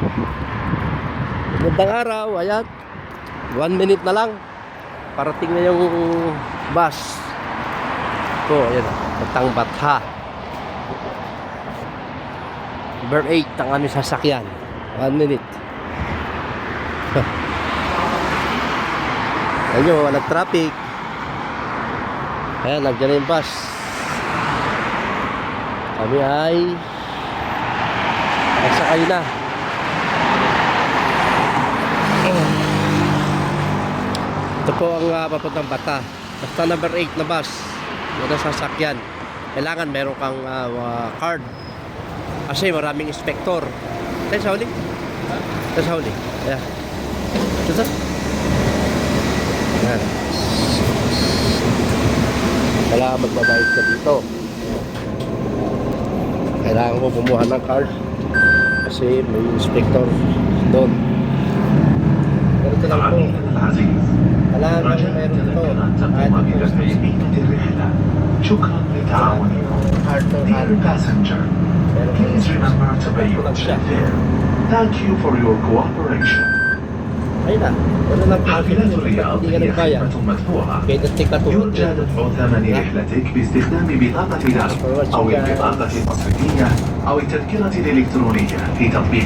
Magandang araw, ayan. 1 minute na lang. Parating na yung bus. Ito, ayan. Batang Batha. Number 8 ang aming sasakyan. 1 minute. Ayan nyo, walang traffic. Ayan, nandiyan na yung bus. Kami ay nasakay na. Ito po ang papuntang Batha. Basta number 8 na bus. Yung sasakyan. Kailangan meron kang card. Kasi maraming inspector. Tayo sa huli. Tayo sa huli. Ayan. Ito. Ayan. Kailangan magbabayad ka dito. Kailangan mo kumuha ng card. Kasi may inspector doon. Ganito lang po. Kailangan meron ito. Kahit شكرا لتعاونكم. Dear passenger, please remember to pay your jet fare. Thank you for your cooperation. Ayun na. Wala lang po. حافلات الرياض Hindi ka هي nagbayad. خدمة مدفوعة. Kaya natik ka يرجى دفع ثمن رحلتك باستخدام بطاقة دفع أو البطاقة التصريفية أو التذكرة الإلكترونية في تطبيق